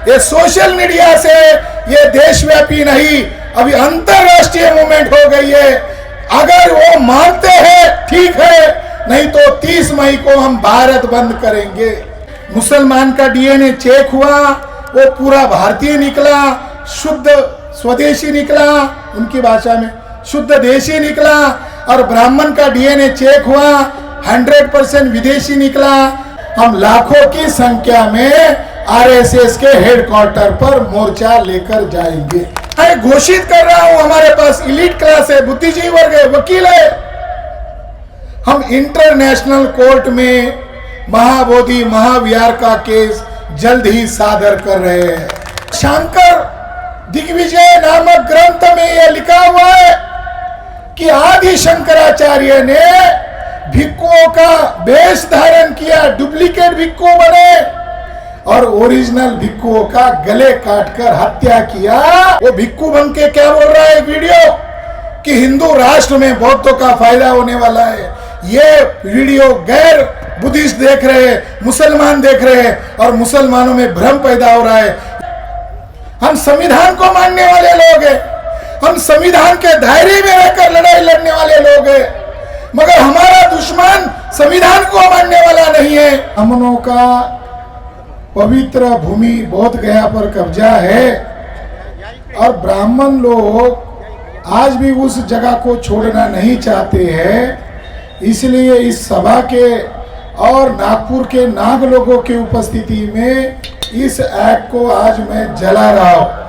ये social media से ये देशव्यापी नहीं, अभी अंतरराष्ट्रीय मूवमेंट हो गई है। अगर वो मानते हैं ठीक है, नहीं तो 30 मई को हम भारत बंद करेंगे। मुसलमान का डीएनए चेक हुआ, वो पूरा भारतीय निकला, शुद्ध स्वदेशी निकला, उनकी भाषा में शुद्ध देशी निकला। और ब्राह्मण का डीएनए चेक हुआ, 100% विदेशी निकला। हम लाखों की संख्या में आरएसएस के हेडक्वार्टर पर मोर्चा लेकर जाएंगे। मैं घोषित कर रहा हूं, हमारे पास इलीट क्लास है, बुद्धिजीवी वर्ग है, वकील है। हम इंटरनेशनल कोर्ट में महाबोधि महाविहार का केस जल्द ही सादर कर रहे हैं। शंकर दिग्विजय नामक ग्रंथ में यह लिखा हुआ है कि आदि शंकराचार्य ने भिक्षुओं का वेश धारण किया, डुप्लीकेट भिक्षु बने और ओरिजिनल भिक्षुओं का गले काटकर हत्या किया। वो भिक्षु बन के क्या बोल रहा है वीडियो कि हिंदू राष्ट्र में बौद्धों का फायदा होने वाला है। ये वीडियो गैर बुद्धिस्ट देख रहे हैं, मुसलमान देख रहे हैं और मुसलमानों में भ्रम पैदा हो रहा है। हम संविधान को मानने वाले लोग हैं, हम संविधान के दायरे में रहकर लड़ाई लड़ने वाले लोग हैं, मगर हमारा दुश्मन संविधान को मानने वाला नहीं है। हमनों का पवित्र भूमि बोध गया पर कब्जा है और ब्राह्मण लोग आज भी उस जगह को छोड़ना नहीं चाहते हैं। इसलिए इस सभा के और नागपुर के नाग लोगों की उपस्थिति में इस एक्ट को आज मैं जला रहा हूं।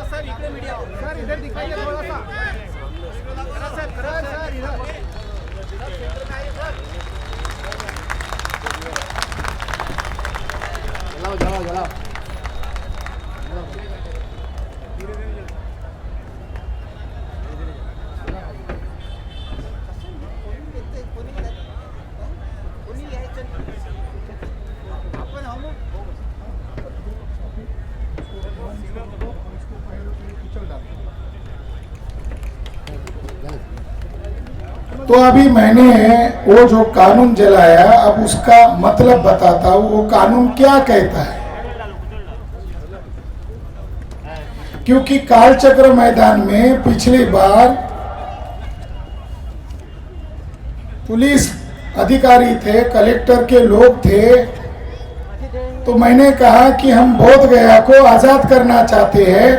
सर इधर दिखाइए थोड़ा सा। सर इधर जलाओ। तो अभी मैंने वो जो कानून जलाया, अब उसका मतलब बताता हूँ। वो कानून क्या कहता है, क्योंकि कालचक्र मैदान में पिछली बार पुलिस अधिकारी थे, कलेक्टर के लोग थे, तो मैंने कहा कि हम बोध गया को आजाद करना चाहते हैं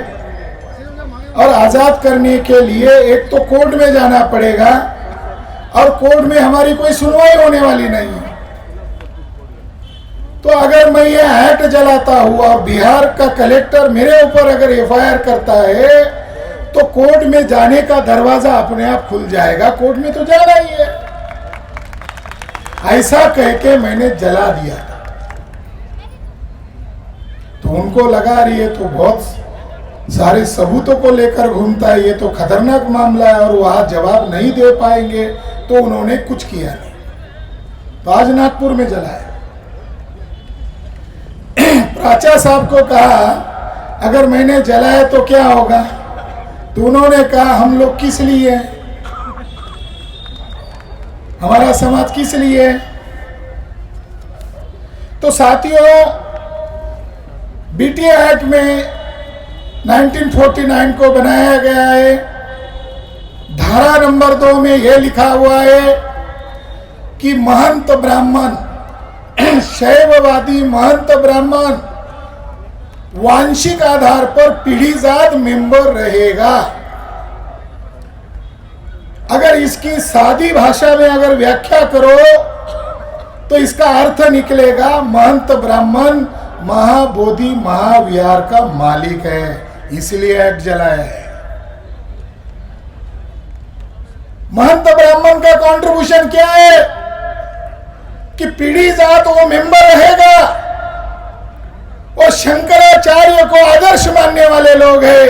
और आजाद करने के लिए एक तो कोर्ट में जाना पड़ेगा और कोर्ट में हमारी कोई सुनवाई होने वाली नहीं है। तो अगर मैं ये एक्ट जलाता हुआ बिहार का कलेक्टर मेरे ऊपर अगर एफआईआर करता है तो कोर्ट में जाने का दरवाजा अपने आप खुल जाएगा, कोर्ट में तो जाना ही है। ऐसा कह के मैंने जला दिया था। तो उनको लगा रही है तो बहुत सारे सबूतों को लेकर घूमता है, ये तो खतरनाक मामला है और वहां जवाब नहीं दे पाएंगे, तो उन्होंने कुछ किया नहीं। तो आज नागपुर में जलाया। प्राचा साहब को कहा अगर मैंने जलाया तो क्या होगा, तो उन्होंने कहा हम लोग किस लिए हैं, हमारा समाज किस लिए है। तो साथियों, बीटीए एक्ट में 1949 को बनाया गया है। धारा नंबर 2 में यह लिखा हुआ है कि महंत ब्राह्मण, शैववादी महंत ब्राह्मण वांशिक आधार पर पीढ़ीजात मेंबर रहेगा। अगर इसकी सादी भाषा में अगर व्याख्या करो तो इसका अर्थ निकलेगा महंत ब्राह्मण महाबोधि महाविहार का मालिक है, इसलिए एक्ट जलाया है। महंत ब्राह्मण का कंट्रीब्यूशन क्या है कि पीढ़ी जात वो मेंबर रहेगा। वो शंकराचार्य को आदर्श मानने वाले लोग हैं।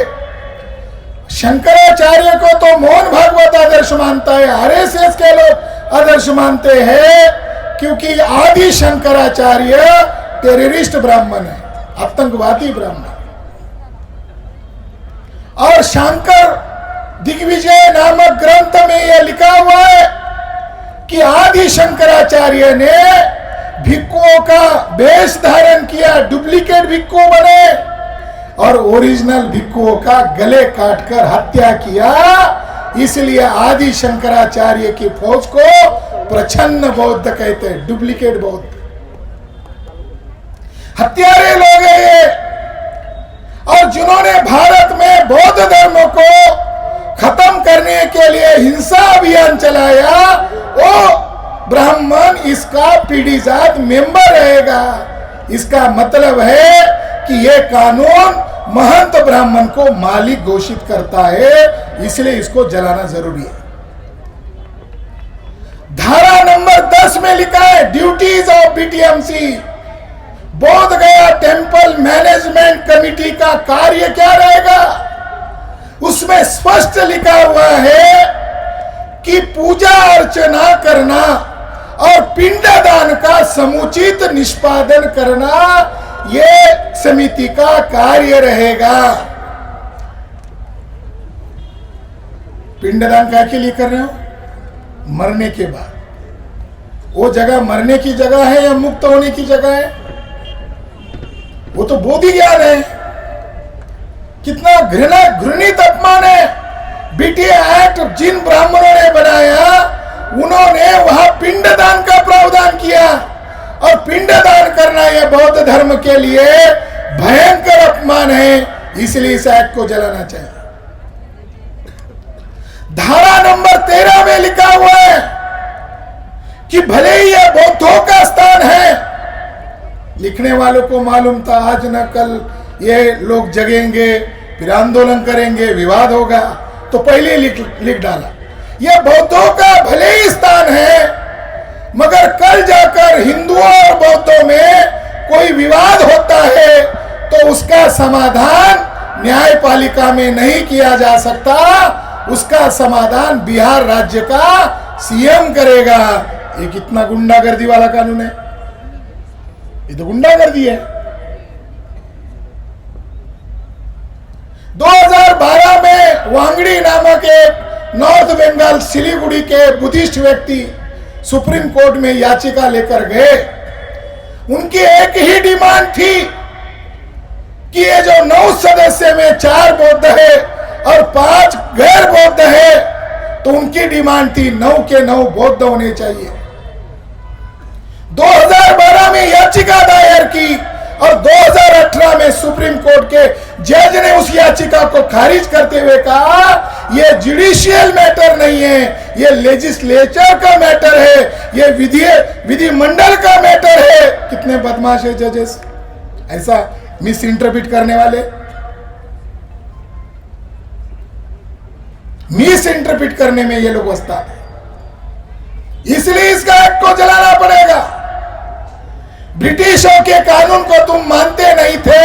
शंकराचार्य को तो मोहन भागवत आदर्श मानता है, आरएसएस के लोग आदर्श मानते हैं, क्योंकि आदि शंकराचार्य टेररिस्ट ब्राह्मण है। आतंकवादी ब्राह्मण। और शंकर दिग्विजय नामक ग्रंथ में यह लिखा हुआ है कि आदि शंकराचार्य ने भिक्षुओं का वेश धारण किया, डुप्लीकेट भिक्षु बने और ओरिजिनल भिक्षुओं का गले काटकर हत्या किया। इसलिए आदि शंकराचार्य की फौज को प्रच्छन्न बौद्ध कहते हैं, डुप्लीकेट बौद्ध, हत्यारे लोग हैं ये। और जिन्होंने भारत में बौद्ध धर्म को खत्म करने के लिए हिंसा अभियान चलाया, वो ब्राह्मण इसका पीढ़ीजात मेंबर रहेगा। इसका मतलब है कि यह कानून महंत ब्राह्मण को मालिक घोषित करता है, इसलिए इसको जलाना जरूरी है। धारा नंबर 10 में लिखा है ड्यूटीज ऑफ बीटीएमसी, बोध गया टेंपल मैनेजमेंट कमिटी का कार्य क्या रहेगा। उसमें स्पष्ट लिखा हुआ है कि पूजा अर्चना करना और पिंडदान का समुचित निष्पादन करना यह समिति का कार्य रहेगा। पिंडदान क्या के लिए कर रहे हो? मरने के बाद। वो जगह मरने की जगह है या मुक्त होने की जगह है? वो तो बोधि ज्ञान है। कितना घृणित अपमान है। बीटीए एक्ट जिन ब्राह्मणों ने बनाया उन्होंने वहां पिंडदान का प्रावधान किया, और पिंडदान करना यह बौद्ध धर्म के लिए भयंकर अपमान है, इसलिए इस एक्ट को जलाना चाहिए। धारा नंबर 13 में लिखा हुआ है कि भले ही यह बौद्धों का स्थान है, लिखने वालों को मालूम था आज न कल ये लोग जगेंगे, फिर आंदोलन करेंगे, विवाद होगा, तो पहले लिख डाला यह बौद्धों का भले ही स्थान है, मगर कल जाकर हिंदुओं और बौद्धों में कोई विवाद होता है तो उसका समाधान न्यायपालिका में नहीं किया जा सकता, उसका समाधान बिहार राज्य का सीएम करेगा। ये कितना गुंडागर्दी वाला कानून है, ये तो गुंडागर्दी है। 2012 में वांगड़ी नामक एक नॉर्थ बंगाल सिलीगुड़ी के बुद्धिस्ट व्यक्ति सुप्रीम कोर्ट में याचिका लेकर गए। उनकी एक ही डिमांड थी कि ये जो 9 सदस्य में 4 बौद्ध है और 5 गैर बौद्ध है, तो उनकी डिमांड थी 9 के 9 बौद्ध होने चाहिए। 2012 में याचिका दायर की और 2018 में सुप्रीम कोर्ट के जज ने उस याचिका को खारिज करते हुए कहा यह जुडिशियल मैटर नहीं है, यह लेजिस्लेचर का मैटर है, यह विधिमंडल का मैटर है। कितने बदमाश है जजेस, ऐसा मिस इंटरप्रिट करने वाले, मिस इंटरप्रिट करने में ये लोग उस्ताद है। इसलिए इसका एक्ट को जलाना पड़ेगा। ब्रिटिशों के कानून को तुम मानते नहीं थे,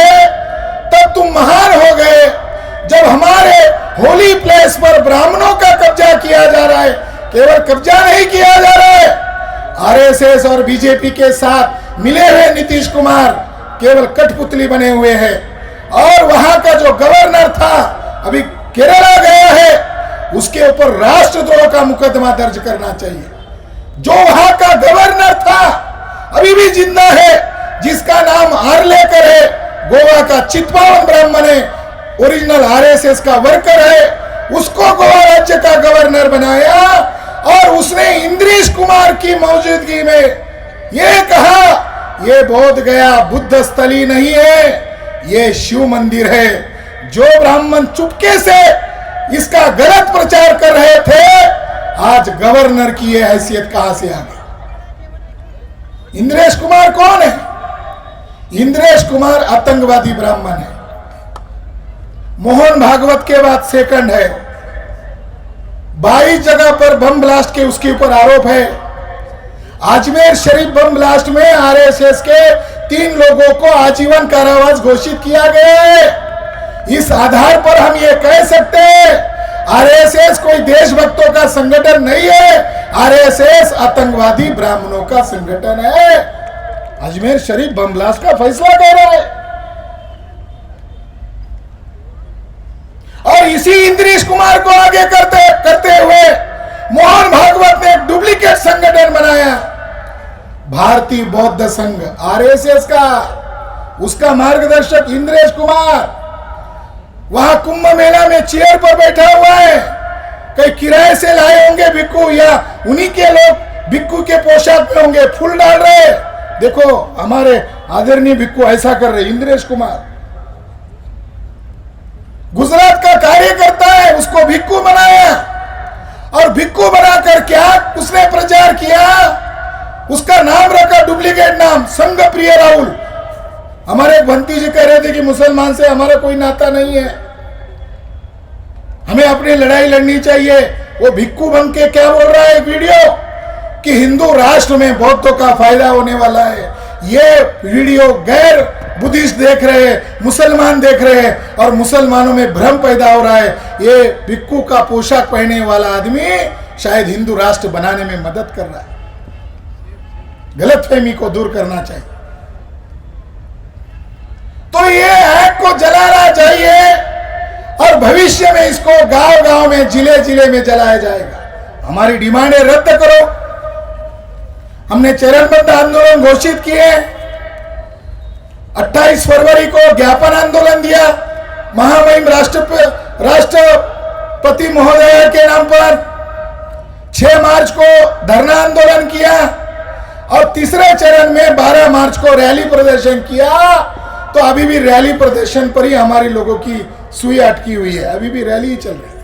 तब तुम महान हो गए। जब हमारे होली प्लेस पर ब्राह्मणों का कब्जा किया जा रहा है, केवल कब्जा नहीं किया जा रहा है, आरएसएस और बीजेपी के साथ मिले हुए नीतीश कुमार केवल कठपुतली बने हुए हैं। और वहां का जो गवर्नर था, अभी केरला गया है, उसके ऊपर राष्ट्रद्रोह का मुकदमा दर्ज करना चाहिए। जो वहां का गवर्नर था अभी भी जिंदा है, जिसका नाम आर्लेकर है, गोवा का चित्पावन ब्राह्मण है, ओरिजिनल आरएसएस का वर्कर है, उसको गोवा राज्य का गवर्नर बनाया। और उसने इंद्रेश कुमार की मौजूदगी में यह कहा यह बोध गया बुद्ध स्थली नहीं है, यह शिव मंदिर है। जो ब्राह्मण चुपके से इसका गलत प्रचार कर रहे थे, आज गवर्नर की यह हैसियत कहां से आ गई। इंद्रेश कुमार कौन है? इंद्रेश कुमार आतंकवादी ब्राह्मण है, मोहन भागवत के बाद सेकंड है। 22 जगह पर बम ब्लास्ट के उसके ऊपर आरोप है। अजमेर शरीफ बम ब्लास्ट में आरएसएस के 3 लोगों को आजीवन कारावास घोषित किया गया है। इस आधार पर हम ये कह सकते हैं आरएसएस कोई देशभक्तों का संगठन नहीं है, आरएसएस आतंकवादी ब्राह्मणों का संगठन है। अजमेर शरीफ बम ब्लास्ट का फैसला कह रहा है। और इसी इंद्रेश कुमार को आगे करते करते हुए मोहन भागवत ने एक डुप्लीकेट संगठन बनाया, भारतीय बौद्ध संघ, आरएसएस का, उसका मार्गदर्शक इंद्रेश कुमार वहां कुंभ मेला में चेयर पर बैठा हुआ है। कहीं किराए से लाए होंगे भिक्खू, या उन्हीं के लोग भिक्खू के पोशाक में होंगे, फूल डाल रहे। देखो हमारे आदरणीय भिक्खू ऐसा कर रहे। इंद्रेश कुमार गुजरात का कार्यकर्ता है, उसको भिक्खू बनाया, और भिक्खू बनाकर क्या उसने प्रचार किया, उसका नाम रखा डुप्लीकेट नाम, संघ प्रिय राहुल। हमारे एक भंती जी कह रहे थे कि मुसलमान से हमारा कोई नाता नहीं है, हमें अपनी लड़ाई लड़नी चाहिए। वो भिक्खू बन के क्या बोल रहा है वीडियो कि हिंदू राष्ट्र में बौद्धों का फायदा होने वाला है। ये वीडियो गैर बुद्धिस्ट देख रहे हैं, मुसलमान देख रहे हैं, और मुसलमानों में भ्रम पैदा हो रहा है। ये भिक्खू का पोशाक पहनने वाला आदमी शायद हिंदू राष्ट्र बनाने में मदद कर रहा है। गलतफहमी को दूर करना चाहिए। तो ये ऐप को जलाना चाहिए, और भविष्य में इसको गांव गांव में, जिले जिले में जलाया जाएगा। हमारी डिमांड है, रद्द करो। हमने चरणबद्ध आंदोलन घोषित किए। 28 फरवरी को ज्ञापन आंदोलन दिया महामहिम राष्ट्रपति महोदय के नाम पर। 6 मार्च को धरना आंदोलन किया, और तीसरे चरण में 12 मार्च को रैली प्रदर्शन किया। तो अभी भी रैली प्रदर्शन पर ही हमारे लोगों की सुई अटकी हुई है, अभी भी रैली ही चल रही है।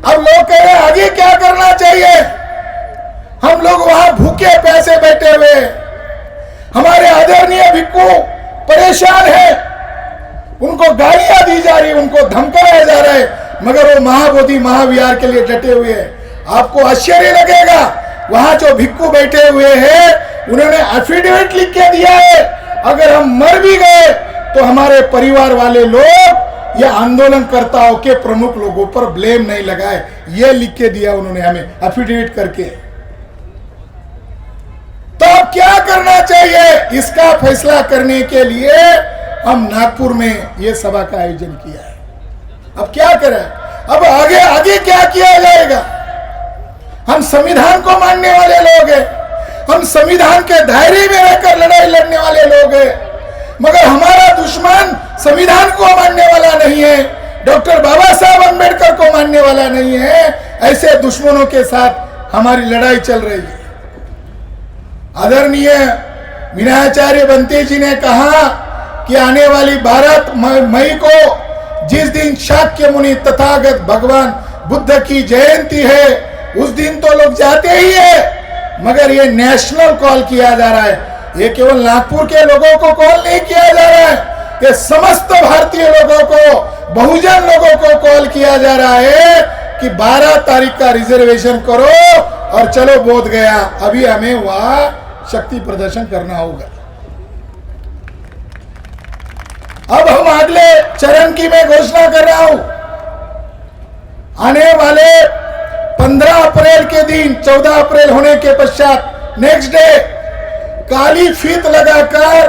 अब लोग कह रहे हैं आगे क्या करना चाहिए। हम लोग वहां भूखे पैसे बैठे हुए, हमारे आदरणीय भिक्खू परेशान है, उनको गालियां दी जा रही, उनको धमकाया जा रहा है, मगर वो महाबोधि महाविहार के लिए डटे हुए हैं। आपको आश्चर्य लगेगा, वहां जो भिक्खू बैठे हुए हैं उन्होंने एफिडेविट लिख के दिया है, अगर हम मर भी गए तो हमारे परिवार वाले लोग या आंदोलनकर्ताओं के प्रमुख लोगों पर ब्लेम नहीं लगाए। ये लिख के दिया उन्होंने हमें एफिडेविट करके। तो अब क्या करना चाहिए, इसका फैसला करने के लिए हम नागपुर में ये सभा का आयोजन किया है। अब क्या करें, अब आगे आगे क्या किया जाएगा। हम संविधान को मानने वाले लोग हैं, हम संविधान के दायरे में रहकर लड़ाई लड़ने वाले लोग हैं, मगर हमारा दुश्मन संविधान को मानने वाला नहीं है, डॉक्टर बाबा साहब अंबेडकर को मानने वाला नहीं है। ऐसे दुश्मनों के साथ हमारी लड़ाई चल रही है। आदरणीय विनयाचार्य बंते जी ने कहा कि आने वाली 12 मई को जिस दिन शाक्य मुनि तथागत भगवान बुद्ध की जयंती है, उस दिन तो लोग जाते ही है, मगर ये नेशनल कॉल किया जा रहा है। ये केवल नागपुर के लोगों को कॉल नहीं किया जा रहा है, ये समस्त भारतीय लोगों को, बहुजन लोगों को कॉल किया जा रहा है कि 12 तारीख का रिजर्वेशन करो और चलो बोध गया। अभी हमें वहां शक्ति प्रदर्शन करना होगा। अब हम अगले चरण की मैं घोषणा कर रहा हूं। आने वाले 15 अप्रैल के दिन, 14 अप्रैल होने के पश्चात नेक्स्ट डे काली फीत लगाकर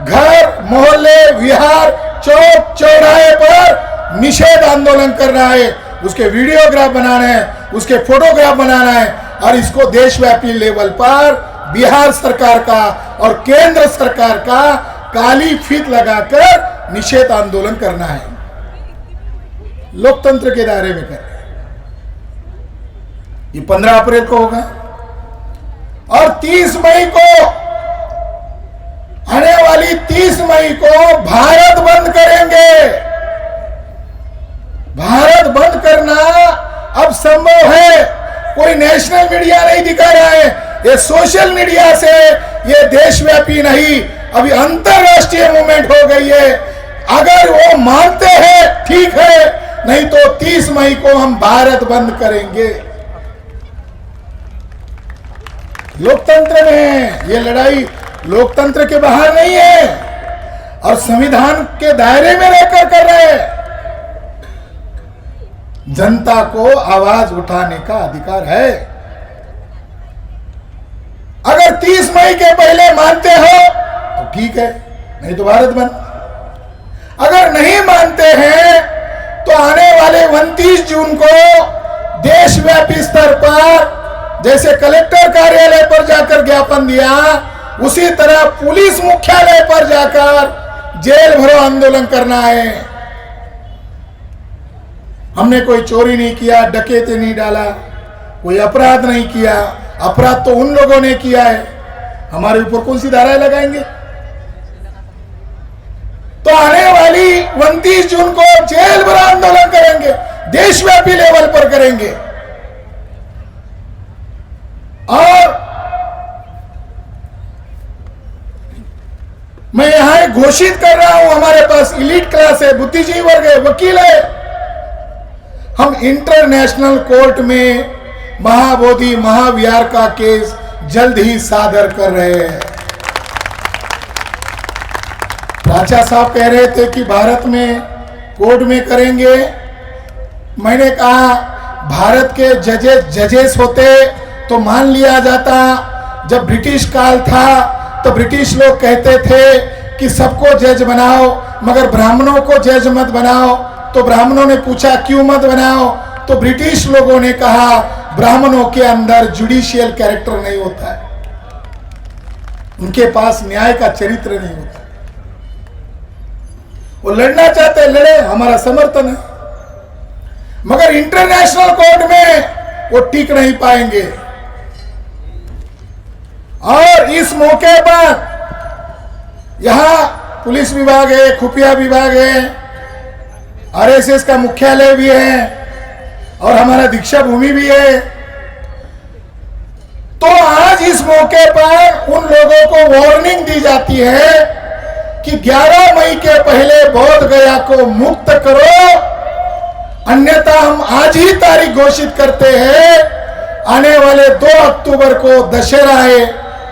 घर, मोहल्ले, विहार, चौक, चौराहे पर निषेध आंदोलन करना है। उसके वीडियोग्राफ बनाना है, उसके फोटोग्राफ बनाना है, और इसको देशव्यापी लेवल पर बिहार सरकार का और केंद्र सरकार का काली फीत लगाकर निषेध आंदोलन करना है। लोकतंत्र के दायरे में कर, ये 15 अप्रैल को होगा, और 30 मई को, आने वाली 30 मई को भारत बंद करेंगे। भारत बंद करना अब संभव है, कोई नेशनल मीडिया नहीं दिखा रहा है, ये सोशल मीडिया से ये देशव्यापी नहीं, अभी अंतरराष्ट्रीय मूवमेंट हो गई है। अगर वो मानते हैं ठीक है, नहीं तो 30 मई को हम भारत बंद करेंगे। लोकतंत्र में ये लड़ाई लोकतंत्र के बाहर नहीं है, और संविधान के दायरे में रहकर कर रहे हैं। जनता को आवाज उठाने का अधिकार है। अगर 30 मई के पहले मानते हो तो ठीक है, नहीं तो भारत बंद। अगर नहीं मानते हैं तो आने वाले 29 जून को देशव्यापी स्तर पर जैसे कलेक्टर कार्यालय पर जाकर ज्ञापन दिया, उसी तरह पुलिस मुख्यालय पर जाकर जेल भरो आंदोलन करना है। हमने कोई चोरी नहीं किया, डकैती नहीं डाला, कोई अपराध नहीं किया। अपराध तो उन लोगों ने किया है, हमारे ऊपर कौन सी धाराएं लगाएंगे? तो आने वाली 29 जून को जेल भरो आंदोलन करेंगे, देशव्यापी लेवल पर करेंगे। और मैं यहां घोषित कर रहा हूं, हमारे पास इलीट क्लास है, बुद्धिजीवी वर्ग है, वकील है। हम इंटरनेशनल कोर्ट में महाबोधि महाविहार का केस जल्द ही सादर कर रहे हैं। राजा साहब कह रहे थे कि भारत में कोर्ट में करेंगे। मैंने कहा भारत के जजेस होते तो मान लिया जाता। जब ब्रिटिश काल था तो ब्रिटिश लोग कहते थे कि सबको जज बनाओ, मगर ब्राह्मणों को जज मत बनाओ। तो ब्राह्मणों ने पूछा क्यों मत बनाओ? तो ब्रिटिश लोगों ने कहा ब्राह्मणों के अंदर जुडिशियल कैरेक्टर नहीं होता है, उनके पास न्याय का चरित्र नहीं होता। वो लड़ना चाहते लड़े, हमारा समर्थन है, मगर इंटरनेशनल कोर्ट में वो टिक नहीं पाएंगे। और इस मौके पर यहां पुलिस विभाग है, खुफिया विभाग है, आरएसएस का मुख्यालय भी है और हमारा दीक्षा भूमि भी है। तो आज इस मौके पर उन लोगों को वार्निंग दी जाती है कि 11 मई के पहले बोध गया को मुक्त करो, अन्यथा हम आज ही तारीख घोषित करते हैं। आने वाले 2 अक्टूबर को दशहरा है,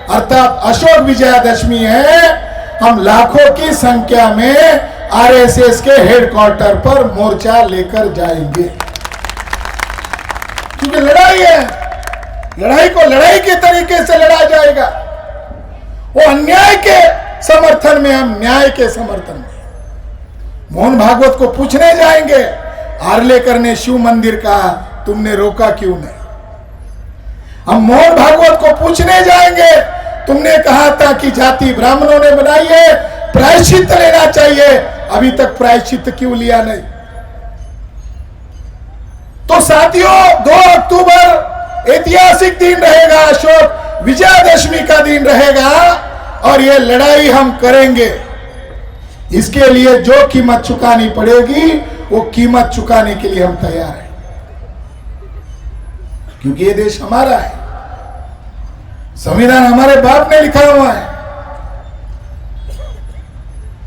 अर्थात अशोक विजयादशमी है। हम लाखों की संख्या में आरएसएस के हेडक्वार्टर पर मोर्चा लेकर जाएंगे, क्योंकि लड़ाई है। लड़ाई को लड़ाई के तरीके से लड़ा जाएगा। वो अन्याय के समर्थन में, हम न्याय के समर्थन में। मोहन भागवत को पूछने जाएंगे, आर्लेकर ने शिव मंदिर कहा, तुमने रोका क्यों नहीं? हम मोहन भागवत को पूछने जाएंगे, तुमने कहा था कि जाति ब्राह्मणों ने बनाई है, प्रायश्चित लेना चाहिए, अभी तक प्रायश्चित क्यों लिया नहीं? तो साथियों, 2 अक्टूबर ऐतिहासिक दिन रहेगा, अशोक विजयादशमी का दिन रहेगा और ये लड़ाई हम करेंगे। इसके लिए जो कीमत चुकानी पड़ेगी वो कीमत चुकाने के लिए हम तैयार हैं, क्योंकि ये देश हमारा है, संविधान हमारे बाप ने लिखा हुआ है।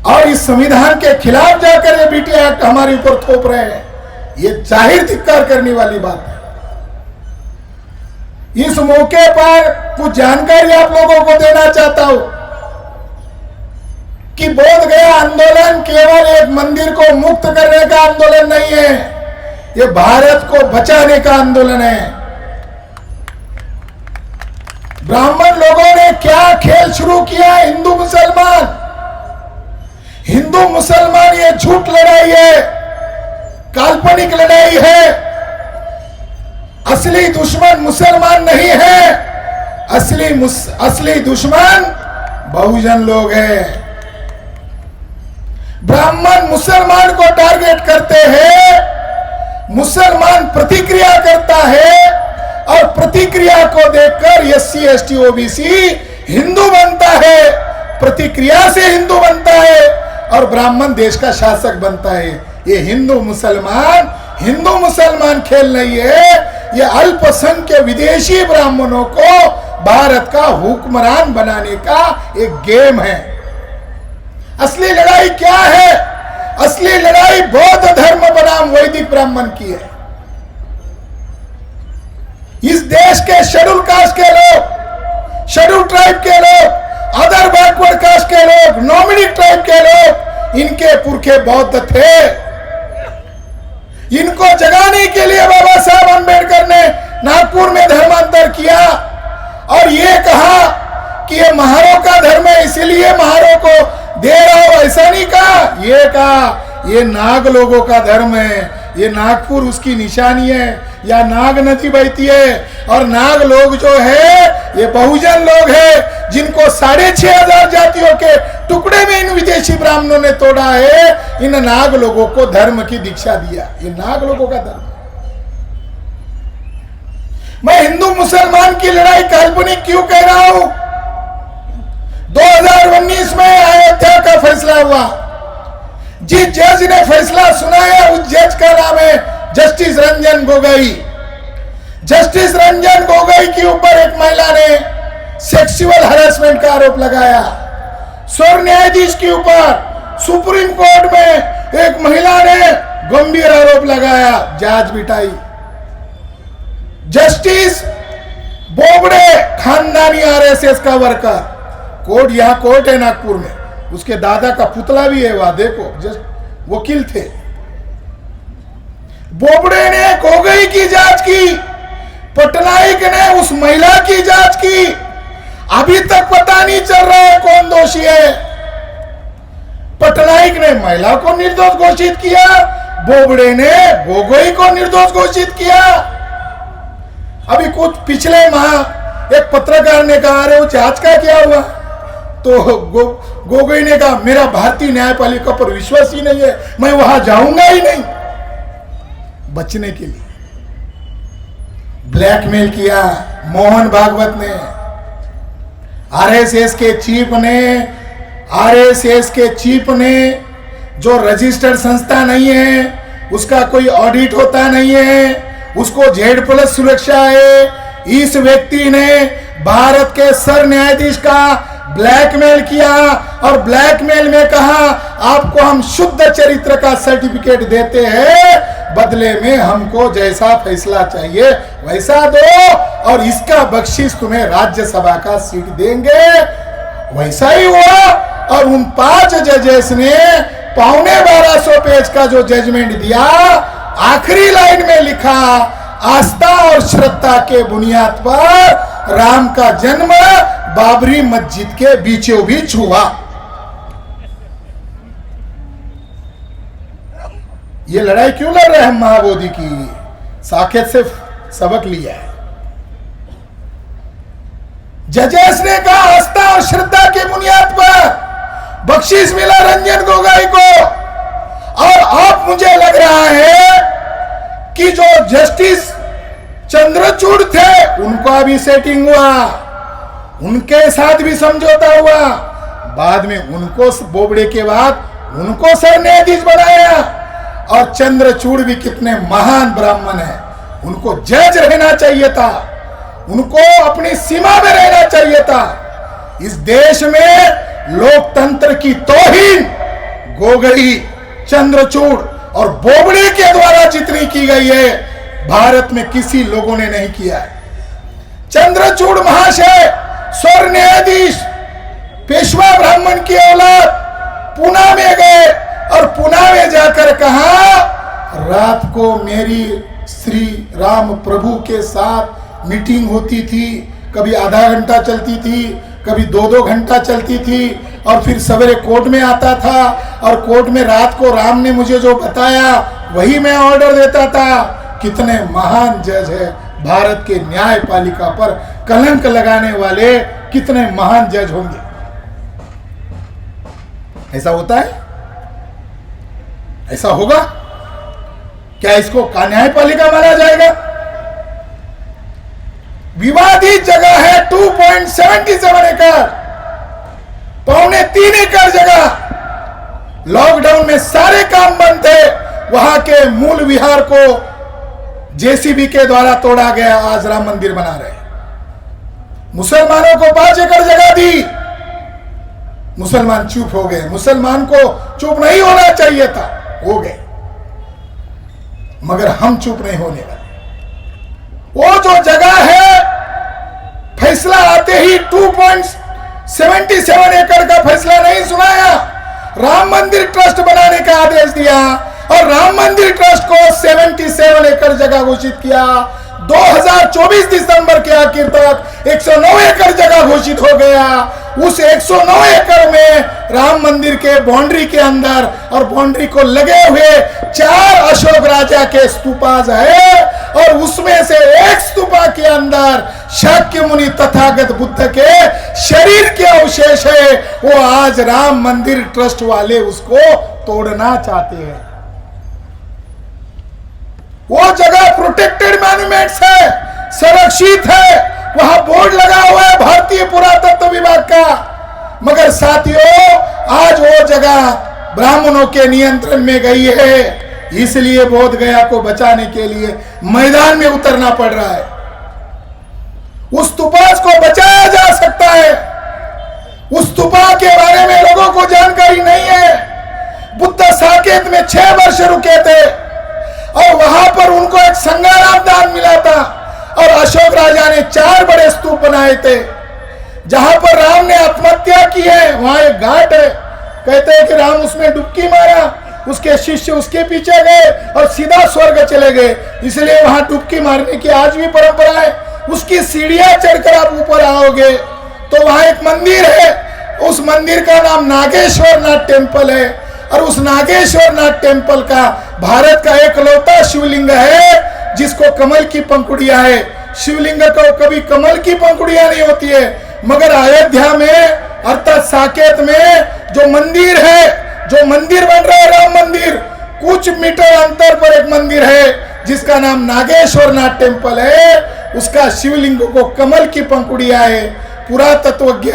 और इस संविधान के खिलाफ जाकर ये बीटी एक्ट हमारे ऊपर थोप रहे हैं, ये जाहिर धिक्कार करने वाली बात है। इस मौके पर कुछ जानकारी आप लोगों को देना चाहता हूं कि बोध गया आंदोलन केवल एक मंदिर को मुक्त करने का आंदोलन नहीं है, ये भारत को बचाने का आंदोलन है। ब्राह्मण लोगों ने क्या खेल शुरू किया? हिंदू मुसलमान ये झूठ लड़ाई है, काल्पनिक लड़ाई है। असली दुश्मन मुसलमान नहीं है, असली दुश्मन बहुजन लोग हैं। ब्राह्मण मुसलमान को टारगेट करते हैं, मुसलमान प्रतिक्रिया करता है और प्रतिक्रिया को देखकर एससी एसटी ओबीसी हिंदू बनता है, प्रतिक्रिया से हिंदू बनता है और ब्राह्मण देश का शासक बनता है। ये हिंदू मुसलमान खेल नहीं है, ये अल्पसंख्य विदेशी ब्राह्मणों को भारत का हुक्मरान बनाने का एक गेम है। असली लड़ाई क्या है? असली लड़ाई बौद्ध धर्म बनाम वैदिक ब्राह्मण की है। इस देश के शेड्यूल कास्ट के लोग, शेड्यूल ट्राइब के लोग, अदर बैकवर्ड कास्ट के लोग, नॉमिनी ट्राइब के लोग, इनके पुरखे बौद्ध थे। इनको जगाने के लिए बाबा साहब अंबेडकर ने नागपुर में धर्मांतर किया और ये कहा कि ये महारों का धर्म है, इसीलिए महारों को दे रहा हो, ऐसा नहीं कहा। ये कहा ये नाग लोगों का धर्म है, ये नागपुर उसकी निशानी है, या नाग नदी बहती है। और नाग लोग जो है ये बहुजन लोग हैं जिनको 6,500 जातियों के टुकड़े में इन विदेशी ब्राह्मणों ने तोड़ा है। इन नाग लोगों को धर्म की दीक्षा दिया, ये नाग लोगों का धर्म। मैं हिंदू मुसलमान की लड़ाई काल्पनिक क्यों कह रहा हूं? 2019 में अयोध्या का फैसला हुआ, जिस जज ने फैसला सुनाया उस जज का नाम है जस्टिस रंजन गोगोई। जस्टिस रंजन गोगोई के ऊपर एक महिला ने सेक्सुअल हरासमेंट का आरोप लगाया। स्वर्ण न्यायाधीश के ऊपर सुप्रीम कोर्ट में एक महिला ने गंभीर आरोप लगाया, जांच बिठाई। जस्टिस बोबड़े खानदानी आरएसएस का वर्कर, कोर्ट यहां कोर्ट है नागपुर में, उसके दादा का पुतला भी है, वहां देखो, जस्ट वकील थे। बोबड़े ने गोगोई की जांच की, पटनायक ने उस महिला की जांच की। अभी तक पता नहीं चल रहा है कौन दोषी है। पटनायक ने महिला को निर्दोष घोषित किया, बोबड़े ने गोगोई को निर्दोष घोषित किया। अभी कुछ पिछले माह एक पत्रकार ने कहा, अरे वो जांच का क्या हुआ? तो गोगोई ने कहा, मेरा भारतीय न्यायपालिका पर विश्वास ही नहीं है, मैं वहां जाऊंगा ही नहीं। बचने के लिए ब्लैकमेल किया मोहन भागवत ने, आरएसएस के चीफ ने, जो रजिस्टर्ड संस्था नहीं है, उसका कोई ऑडिट होता नहीं है, उसको Z+ सुरक्षा है। इस व्यक्ति ने भारत के सर न्यायाधीश का ब्लैकमेल किया और ब्लैकमेल में कहा, आपको हम शुद्ध चरित्र का सर्टिफिकेट देते हैं, बदले में हमको जैसा फैसला चाहिए वैसा दो, और इसका बख्शिश तुम्हें राज्यसभा का सीट देंगे। वैसा ही हुआ। और उन 5 जजेस ने 1250 पेज का जो जजमेंट दिया, आखिरी लाइन में लिखा, आस्था और श्रद्धा के बुनियाद पर राम का जन्म बाबरी मस्जिद के बीचों बीच हुआ। ये लड़ाई क्यों लड़ रहे हैं हम महाबोधि की? साकेत से सबक लिया है। जजेस ने कहा आस्था और श्रद्धा के बुनियाद पर बख्शीश मिला रंजन गोगोई को। और अब मुझे लग रहा है कि जो जस्टिस चंद्रचूड़ थे उनका भी सेटिंग हुआ, उनके साथ भी समझौता हुआ। बाद में उनको, बोबड़े के बाद उनको सर न्यायाधीश बनाया। और चंद्रचूड़ भी कितने महान ब्राह्मण हैं, उनको जज रहना चाहिए था, उनको अपनी सीमा में रहना चाहिए था। इस देश में लोकतंत्र की तौहीन गोगोई, चंद्रचूड़ और बोबड़े के द्वारा जितनी की गई है, भारत में किसी लोगों ने नहीं किया है। चंद्रचूड़ महाशय स्वर्ण न्यायाधीश, पेशवा ब्राह्मण की औलाद, पुणे में गए और पुणे में जाकर कहा, रात को मेरी श्री राम प्रभु के साथ मीटिंग होती थी, कभी आधा घंटा चलती थी, कभी 2-2 घंटा चलती थी, और फिर सवेरे कोर्ट में आता था, और कोर्ट में रात को राम ने मुझे जो बताया वही मैं ऑर्डर देता था। कितने महान जज है, भारत के न्यायपालिका पर कलंक लगाने वाले कितने महान जज होंगे। ऐसा होता है? ऐसा होगा क्या? इसको न्यायपालिका माना जाएगा? विवादित जगह है 2.77 एकड़, 2.25 एकड़ जगह। लॉकडाउन में सारे काम बंद थे, वहां के मूल विहार को जेसीबी के द्वारा तोड़ा गया, आज राम मंदिर बना रहे। मुसलमानों को 5 एकड़ जगह दी, मुसलमान चुप हो गए। मुसलमान को चुप नहीं होना चाहिए था, हो गए, मगर हम चुप नहीं होने वाले। वो जो जगह है, फैसला आते ही 2.77 एकड़ का फैसला नहीं सुनाया, राम मंदिर ट्रस्ट बनाने का आदेश दिया और राम मंदिर ट्रस्ट को 77 एकड़ जगह घोषित किया। 2024 दिसंबर के आखिर तक 109 एकड़ जगह घोषित हो गया उस 109 एकड़ में राम मंदिर के बाउंड्री के अंदर और बाउंड्री को लगे हुए 4 अशोक राजा के स्तूपाज है, और उसमें से एक स्तूपा के अंदर शाक्य मुनि तथागत बुद्ध के शरीर के अवशेष है। वो आज राम मंदिर ट्रस्ट वाले उसको तोड़ना चाहते हैं। वो जगह प्रोटेक्टेड मॉन्यूमेंट्स है, संरक्षित है, वहां बोर्ड लगा हुआ है भारतीय पुरातत्व विभाग का, मगर साथियों आज वो जगह ब्राह्मणों के नियंत्रण में गई है। इसलिए बोध गया को बचाने के लिए मैदान में उतरना पड़ रहा है। उस स्तूपा को बचाया जा सकता है। उस स्तूपा के बारे में लोगों को जानकारी नहीं है। बुद्ध साकेत में 6 वर्ष रुके थे और वहां पर उनको एक संगाराम दान मिला था, और अशोक राजा ने 4 बड़े स्तूप बनाए थे। जहां पर राम ने आत्महत्या की है वहां एक घाट है, कहते हैं कि राम उसमें डुबकी मारा, उसके शिष्य उसके पीछे गए और सीधा स्वर्ग चले गए, इसलिए वहां डुबकी मारने की आज भी परंपरा है। उसकी सीढ़ियां चढ़कर आप ऊपर आओगे तो वहां एक मंदिर है, उस मंदिर का नाम नागेश्वर नाथ टेम्पल है, और उस नागेश्वर नाथ टेम्पल का भारत का एकलौता शिवलिंग है जिसको कमल की पंखुड़ियां है। शिवलिंग को कभी कमल की पंखुड़ियां नहीं होती है, मगर अयोध्या में अर्थात साकेत में जो मंदिर है, जो मंदिर बन रहा है राम मंदिर, कुछ मीटर अंतर पर एक मंदिर है जिसका नाम नागेश्वर नाथ टेम्पल है। उसका शिवलिंग को कमल की पंखुड़ियां है। पुरातत्वज्ञ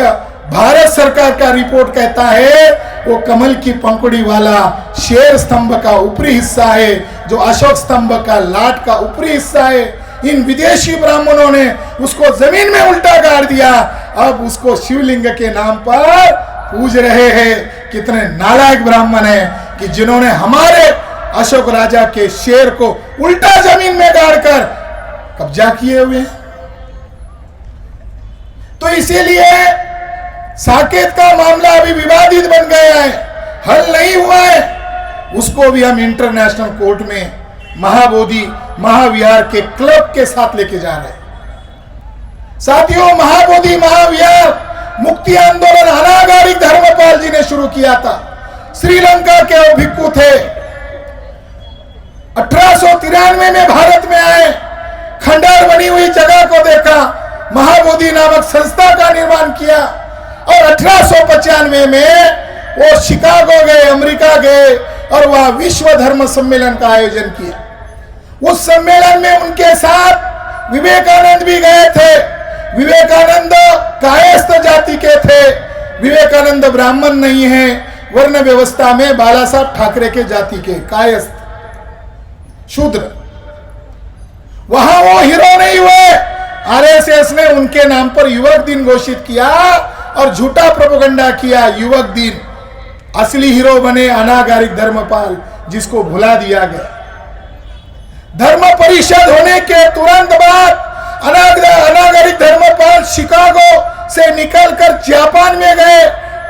भारत सरकार का रिपोर्ट कहता है वो कमल की पंखुड़ी वाला शेर स्तंभ का ऊपरी हिस्सा है, जो अशोक स्तंभ का लाट का ऊपरी हिस्सा है। इन विदेशी ब्राह्मणों ने उसको जमीन में उल्टा गाड़ दिया, अब उसको शिवलिंग के नाम पर पूज रहे हैं। कितने नालायक ब्राह्मण हैं कि जिन्होंने हमारे अशोक राजा के शेर को उल्टा जमीन में गाड़कर कब्जा किए हुए। तो इसीलिए साकेत का मामला अभी विवादित बन गया है, हल नहीं हुआ है। उसको भी हम इंटरनेशनल कोर्ट में महाबोधि महाविहार के क्लब के साथ लेके जा रहे हैं। साथियों, महाबोधि महाविहार मुक्ति आंदोलन अनागारिक धर्मपाल जी ने शुरू किया था। श्रीलंका के वो भिक्खु थे, 1893 में भारत में आए, खंडहर बनी हुई जगह को देखा, महाबोधि नामक संस्था का निर्माण किया, और 1895 में वो शिकागो गए, अमेरिका गए, और वह विश्व धर्म सम्मेलन का आयोजन किया। उस सम्मेलन में उनके साथ विवेकानंद भी गए थे। विवेकानंद कायस्थ जाति के थे, विवेकानंद ब्राह्मण नहीं है, वर्ण व्यवस्था में बाला साहब ठाकरे के जाति के कायस्थ शूद्र। वहां वो हीरो नहीं हुए। आरएसएस ने उनके नाम पर युवक दिन घोषित किया और झूठा प्रोपेगेंडा किया, युवक दिन। असली हीरो बने अनागारिक धर्मपाल, जिसको भुला दिया गया। धर्म परिषद होने के तुरंत बाद अनागारिक धर्मपाल शिकागो से निकलकर जापान में गए,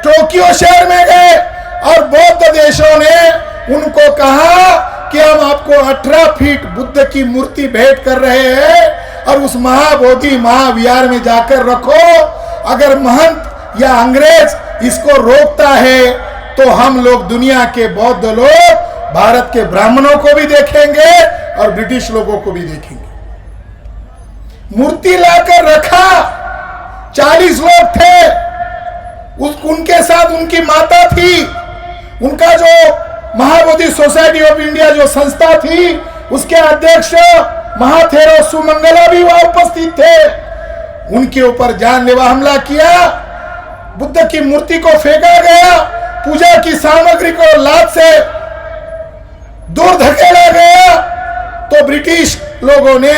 टोक्यो शहर में गए, और बौद्ध देशों ने उनको कहा कि हम आपको 18 फीट बुद्ध की मूर्ति भेंट कर रहे हैं और उस महाबोधि महाविहार में जाकर रखो। अगर महंत या अंग्रेज इसको रोकता है तो हम लोग दुनिया के बौद्ध लोग भारत के ब्राह्मणों को भी देखेंगे और ब्रिटिश लोगों को भी देखेंगे। मूर्ति लाकर रखा, 40 लोग थे, उनके साथ उनकी माता थी, उनका जो महाबोधि सोसाइटी ऑफ इंडिया जो संस्था थी उसके अध्यक्ष महाथेरो सुमंगला भी वहां उपस्थित थे। उनके ऊपर जानलेवा हमला किया, बुद्ध की मूर्ति को फेंका गया, पूजा की सामग्री को लात से दूर धकेला गया। तो ब्रिटिश लोगों ने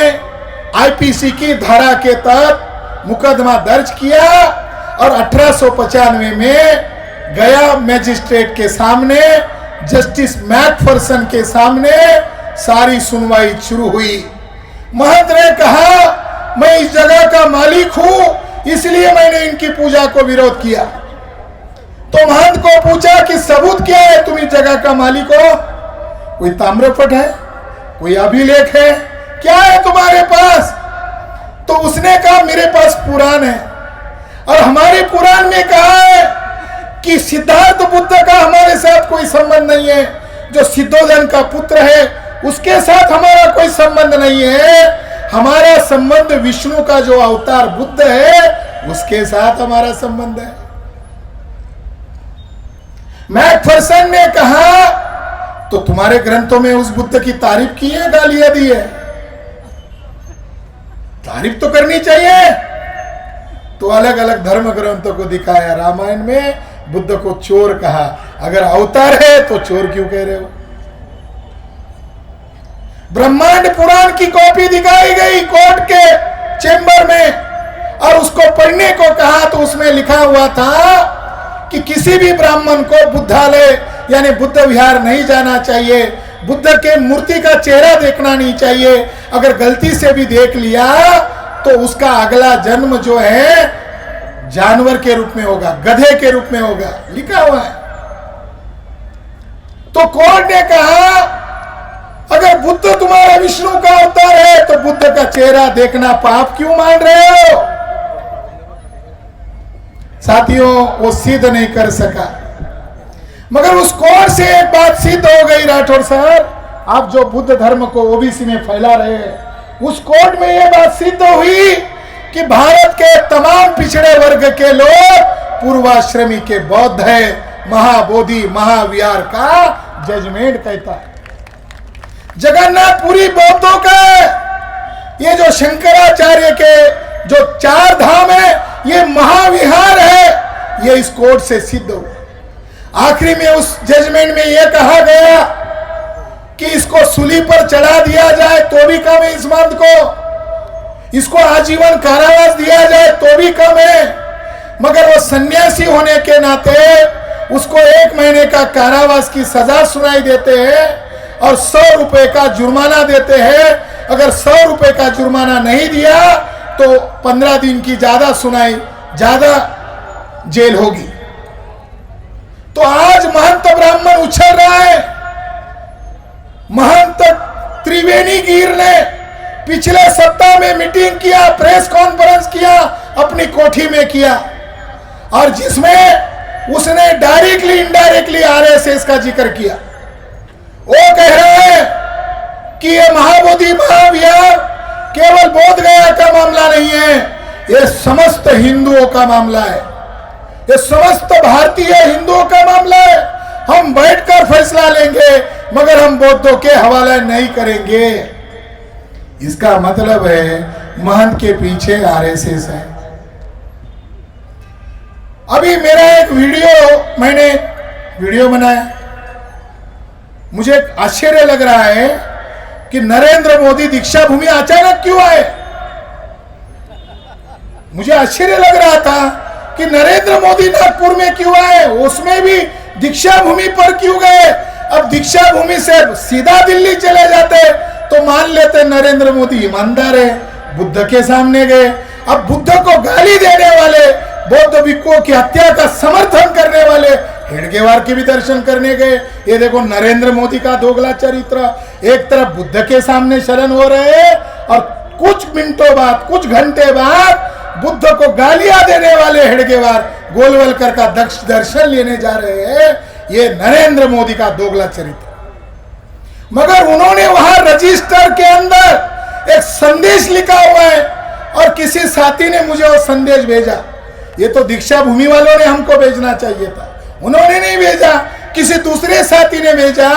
आईपीसी की धारा के तहत मुकदमा दर्ज किया और 1895 में गया मैजिस्ट्रेट के सामने, जस्टिस मैकफरसन के सामने सारी सुनवाई शुरू हुई। महंत ने कहा मैं इस जगह का मालिक हूं, इसलिए मैंने इनकी पूजा को विरोध किया। तो महंत को पूछा कि सबूत क्या है, तुम इस जगह का मालिक हो? कोई ताम्रपट है, कोई अभिलेख है, क्या है तुम्हारे पास? तो उसने कहा मेरे पास पुराण है। और हमारे पुराण में कहा है कि सिद्धार्थ बुद्ध का हमारे साथ कोई संबंध नहीं है, जो सिद्धोधन का पुत्र है उसके साथ हमारा कोई संबंध नहीं है। हमारा संबंध विष्णु का जो अवतार बुद्ध है उसके साथ हमारा संबंध है। मैकफरसन ने कहा तो तुम्हारे ग्रंथों में उस बुद्ध की तारीफ की है, गालियां दी है? तारीफ तो करनी चाहिए। तो अलग अलग धर्म ग्रंथों को दिखाया। रामायण में बुद्ध को चोर कहा, अगर अवतार है तो चोर क्यों कह रहे हो? ब्रह्मांड पुराण की कॉपी दिखाई गई कोर्ट के चेंबर में और उसको पढ़ने को कहा तो उसमें लिखा हुआ था कि किसी भी ब्राह्मण को बुद्धालय यानी बुद्ध विहार नहीं जाना चाहिए, बुद्ध के मूर्ति का चेहरा देखना नहीं चाहिए। अगर गलती से भी देख लिया तो उसका अगला जन्म जो है जानवर के रूप में होगा, गधे के रूप में होगा, लिखा हुआ है। तो कोर्ट ने कहा अगर बुद्ध तुम्हारा विष्णु का अवतार है तो बुद्ध का चेहरा देखना पाप क्यों मान रहे हो? साथियों, वो सिद्ध नहीं कर सका, मगर उस कोर्ट से एक बात सिद्ध हो गई। राठौर सर, आप जो बुद्ध धर्म को ओबीसी में फैला रहे हैं, उस कोर्ट में यह बात सिद्ध हुई कि भारत के तमाम पिछड़े वर्ग के लोग पूर्वाश्रमी के बौद्ध है। महाबोधि महाविहार का जजमेंट कहता है। जगन्नाथपुरी बौद्धों का है। ये जो शंकराचार्य के जो 4 धाम है, ये महाविहार है। ये इस कोर्ट से सिद्ध हुआ। आखिरी में उस जजमेंट में यह कहा गया कि इसको सूली पर चढ़ा दिया जाए तो भी कम है इस मर्द को, इसको आजीवन कारावास दिया जाए तो भी कम है, मगर वो सन्यासी होने के नाते उसको 1 महीने का कारावास की सजा सुनाई देते हैं और 100 रुपए का जुर्माना देते हैं। अगर 100 रुपए का जुर्माना नहीं दिया तो 15 दिन की ज्यादा जेल होगी। तो आज महंत ब्राह्मण उछल रहा है। महंत त्रिवेणी गिर ने पिछले सप्ताह में मीटिंग किया, प्रेस कॉन्फ्रेंस किया, अपनी कोठी में किया, और जिसमें उसने डायरेक्टली इनडायरेक्टली आरएसएस का जिक्र किया। वो कह रहे हैं कि ये महाबोधि महाविहार केवल बोध गया का मामला नहीं है, ये समस्त हिंदुओं का मामला है, ये समस्त भारतीय हिंदुओं का मामला है। हम बैठकर फैसला लेंगे, मगर हम बौद्धों के हवाले नहीं करेंगे। इसका मतलब है महंत के पीछे आरएसएस है। अभी मेरा एक मैंने वीडियो बनाया, मुझे आश्चर्य लग रहा है कि नरेंद्र मोदी दीक्षा भूमि अचानक क्यों आए। मुझे आश्चर्य लग रहा था कि नरेंद्र मोदी नागपुर में क्यों आए, उसमें भी दीक्षा भूमि पर क्यों गए। अब दीक्षा भूमि से सीधा दिल्ली चले जाते तो मान लेते नरेंद्र मोदी ईमानदार है, बुद्ध के सामने गए। अब बुद्ध को गाली देने वाले, बौद्ध भिक्षुओं की हत्या का समर्थन करने वाले हेडगेवार के भी दर्शन करने गए। ये देखो नरेंद्र मोदी का दोगला चरित्र। एक तरफ बुद्ध के सामने शरण हो रहे हैं और कुछ मिनटों बाद, कुछ घंटे बाद बुद्ध को गालियां देने वाले हेडगेवार गोलवलकर का दर्शन लेने जा रहे हैं। ये नरेंद्र मोदी का दोगला चरित्र। मगर उन्होंने वहां रजिस्टर के अंदर एक संदेश लिखा हुआ है और किसी साथी ने मुझे वो संदेश भेजा। ये तो दीक्षा भूमि वालों ने हमको भेजना चाहिए था, उन्होंने नहीं भेजा, किसी दूसरे साथी ने भेजा।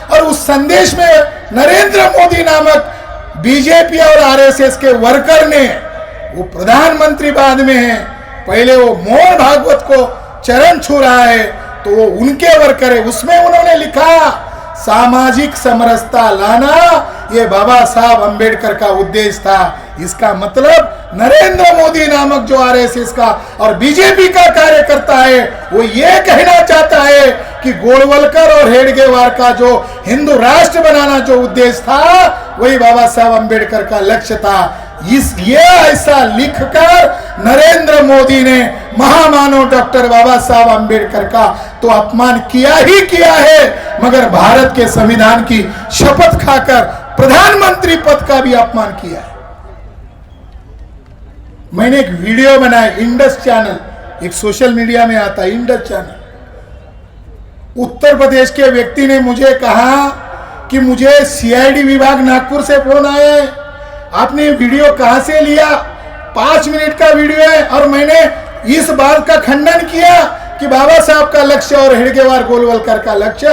और उस संदेश में नरेंद्र मोदी नामक बीजेपी और आरएसएस के वर्कर ने, वो प्रधानमंत्री बाद में है, पहले वो मोहन भागवत को चरण छू रहा है तो वो उनके वर्कर है। उसमें उन्होंने लिखा सामाजिक समरसता लाना ये बाबा साहब अंबेडकर का उद्देश्य था। इसका मतलब नरेंद्र मोदी नामक जो आरएसएस का और बीजेपी का कार्यकर्ता है, वो ये कहना चाहता है कि गोलवलकर और हेडगेवार का जो हिंदू राष्ट्र बनाना जो उद्देश्य था, वही बाबा साहब अंबेडकर का लक्ष्य था। ये ऐसा लिखकर नरेंद्र मोदी ने महामानव डॉक्टर बाबा साहब अंबेडकर का तो अपमान किया ही किया है, मगर भारत के संविधान की शपथ खाकर प्रधानमंत्री पद का भी अपमान किया है। मैंने एक वीडियो बनाया, इंडस चैनल, एक सोशल मीडिया में आता है इंडस चैनल। उत्तर प्रदेश के व्यक्ति ने मुझे कहा कि मुझे सीआईडी विभाग नागपुर से फोन आया है, आपने ये वीडियो कहां से लिया? 5 मिनट का वीडियो है। और मैंने इस बात का खंडन किया कि बाबा साहब का लक्ष्य और हेडगेवार गोलवलकर का लक्ष्य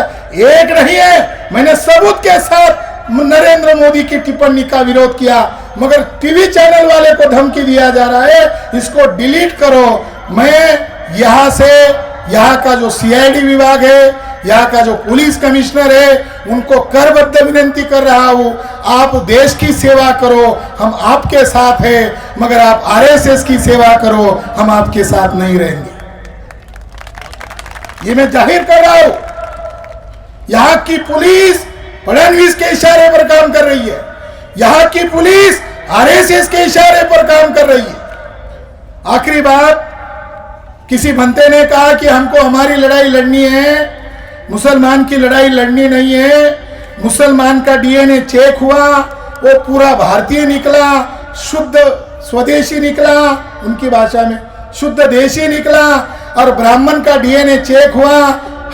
एक नहीं है। मैंने सबूत के साथ नरेंद्र मोदी की टिप्पणी का विरोध किया, मगर टीवी चैनल वाले को धमकी दिया जा रहा है इसको डिलीट करो। मैं यहां से, यहाँ का जो सीआईडी विभाग है, यहाँ का जो पुलिस कमिश्नर है, उनको करबद्ध विनती कर रहा हूं, आप देश की सेवा करो, हम आपके साथ हैं, मगर आप आरएसएस की सेवा करो, हम आपके साथ नहीं रहेंगे। ये मैं जाहिर कर रहा हूं। यहां की पुलिस फडणवीस के इशारे पर काम कर रही है, यहां की पुलिस आरएसएस के इशारे पर काम कर रही है। आखिरी बात, किसी बनते ने कहा कि हमको हमारी लड़ाई लड़नी है, मुसलमान की लड़ाई लड़नी नहीं है। मुसलमान का डीएनए चेक हुआ, वो पूरा भारतीय निकला, शुद्ध स्वदेशी निकला, उनकी भाषा में शुद्ध देशी निकला। और ब्राह्मण का डीएनए चेक हुआ,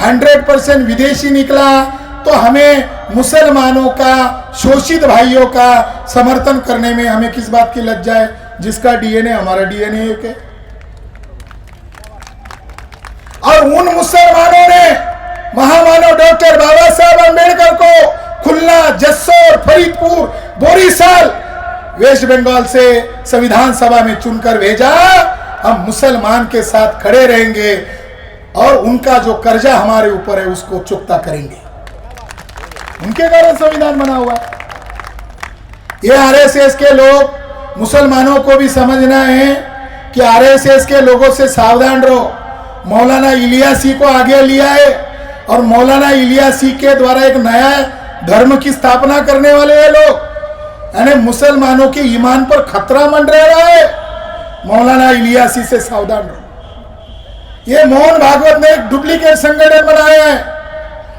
100% विदेशी निकला। तो हमें मुसलमानों का, शोषित भाइयों का समर्थन करने में हमें किस बात की लज्जा है, जिसका डीएनए हमारा डीएनए एक है। और उन मुसलमानों ने महामानव डॉक्टर बाबा साहब अम्बेडकर को खुलना, जसोर, फरीदपुर, बोरीसाल, वेस्ट बंगाल से संविधान सभा में चुनकर भेजा। हम मुसलमान के साथ खड़े रहेंगे और उनका जो कर्जा हमारे ऊपर है उसको चुकता करेंगे। उनके कारण संविधान बना हुआ है। ये आरएसएस के लोग, मुसलमानों को भी समझना है कि आरएसएस के लोगों से सावधान रहो। मौलाना इलियासी को आगे लिया है और मौलाना इलियासी के द्वारा एक नया धर्म की स्थापना करने वाले हैं लोग, यानी मुसलमानों के ईमान पर खतरा मंडरा रहा है। मौलाना इलियासी से सावधान रहो। ये मोहन भागवत ने एक डुप्लीकेट संगठन बनाया है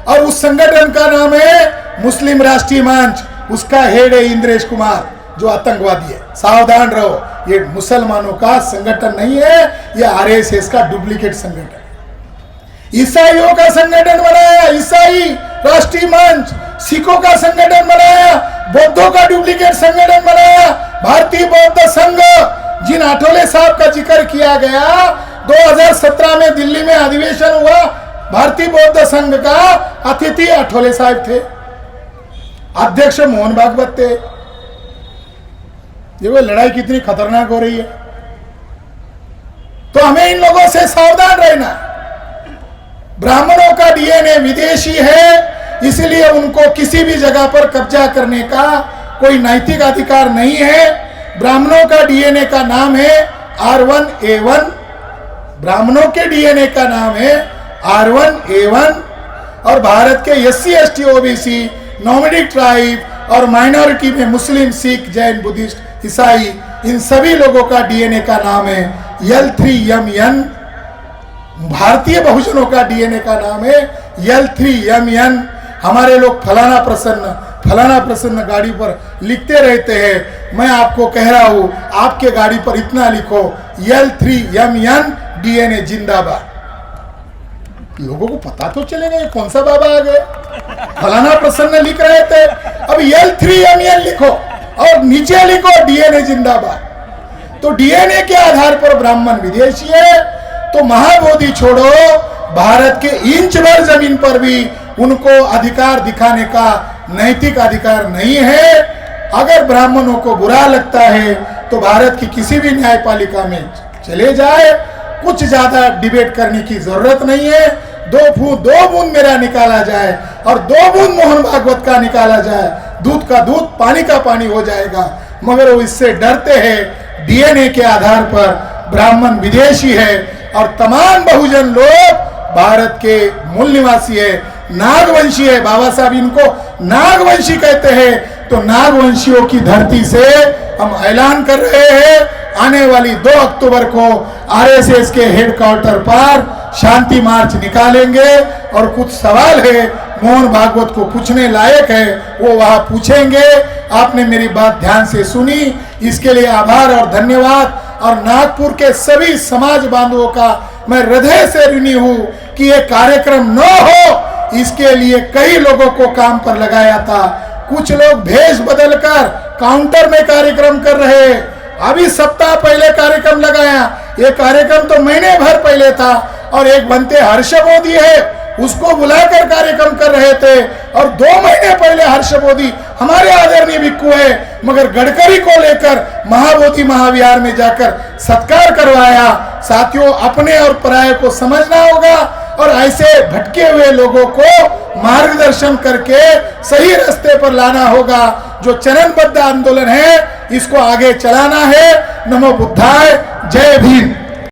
और उस संगठन का नाम है मुस्लिम राष्ट्रीय मंच। उसका हेड है इंद्रेश कुमार, जो आतंकवादी है। सावधान रहो, ये मुसलमानों का संगठन नहीं है, ये आरएसएस का डुप्लीकेट संगठन। ईसाइयों का संगठन बनाया, ईसाई राष्ट्रीय मंच। सिखों का संगठन बनाया, बौद्धों का डुप्लीकेट संगठन बनाया। भारतीय बौद्ध संघ, जिन आठवले साहब का जिक्र किया गया, 2017 में दिल्ली में अधिवेशन हुआ, भारतीय बौद्ध संघ का अतिथि आठवले साहब थे, अध्यक्ष मोहन भागवत थे। देखो लड़ाई कितनी खतरनाक हो रही है। तो हमें इन लोगों से सावधान रहना। ब्राह्मणों का डीएनए विदेशी है, इसलिए उनको किसी भी जगह पर कब्जा करने का कोई नैतिक अधिकार नहीं है। ब्राह्मणों का डीएनए का नाम है R1A1, ब्राह्मणों के डीएनए का नाम है R1A1। और भारत के SC ST OBC, नॉमिडिक ट्राइब और माइनॉरिटी में मुस्लिम, सिख, जैन, बुद्धिस्ट, ईसाई, इन सभी लोगों का डीएनए का नाम है L3MN। भारतीय बहुजनों का डीएनए का नाम है L3MN। हमारे लोग फलाना प्रसन्न गाड़ी पर लिखते रहते हैं। मैं आपको कह रहा हूं, आपके गाड़ी पर इतना लिखो L3MN, डीएनए जिंदाबाद। लोगों को पता तो चलेगा ये कौन सा बाबा आ गए। फलाना प्रसन्न लिख रहे थे, अब L3MN लिखो और नीचे लिखो डीएनए जिंदाबाद। तो डीएनए के आधार पर ब्राह्मण विदेशी है, तो महाबोधि छोड़ो, भारत के इंच भर जमीन पर भी उनको अधिकार दिखाने का नैतिक अधिकार नहीं है। अगर ब्राह्मणों को बुरा लगता है तो भारत की किसी भी न्यायपालिका में चले जाए, कुछ ज्यादा डिबेट करने की जरूरत नहीं है। दो बूंद मेरा निकाला जाए और 2 बूंद मोहन भागवत का निकाला जाए, दूध का दूध, पानी का पानी हो जाएगा। मगर वो इससे डरते हैं, डीएनए के आधार पर ब्राह्मण विदेशी है और तमाम बहुजन लोग भारत के मूल निवासी है, नागवंशी है। बाबा साहब इनको नागवंशी कहते हैं। तो नागवंशियों की धरती से हम ऐलान कर रहे हैं, आने वाली 2 अक्टूबर को आरएसएस के हेडक्वार्टर पर शांति मार्च निकालेंगे और कुछ सवाल है मोहन भागवत को पूछने लायक है, वो वहां पूछेंगे। आपने मेरी बात ध्यान से सुनी, इसके लिए आभार और धन्यवाद। और नागपुर के सभी समाज बांधवों का मैं हृदय से ऋणी हूं कि ये कार्यक्रम न हो, इसके लिए कई लोगों को काम पर लगाया था। कुछ लोग भेष बदलकर काउंटर में कार्यक्रम कर रहे, अभी सप्ताह पहले कार्यक्रम लगाया, ये कार्यक्रम तो महीने भर पहले था। और एक बनते हर्ष मोदी है, उसको बुलाकर कार्यक्रम कर रहे थे, और 2 महीने पहले हर्ष मोदी हमारे आदरणीय भिक्खु है, मगर गडकरी को लेकर महाबोधि महाविहार में जाकर सत्कार करवाया। साथियों, अपने और पराये को समझना होगा और ऐसे भटके हुए लोगों को मार्गदर्शन करके सही रास्ते पर लाना होगा। जो चरणबद्ध आंदोलन है, इसको आगे चलाना है। नमो बुद्धाय, जय भीम।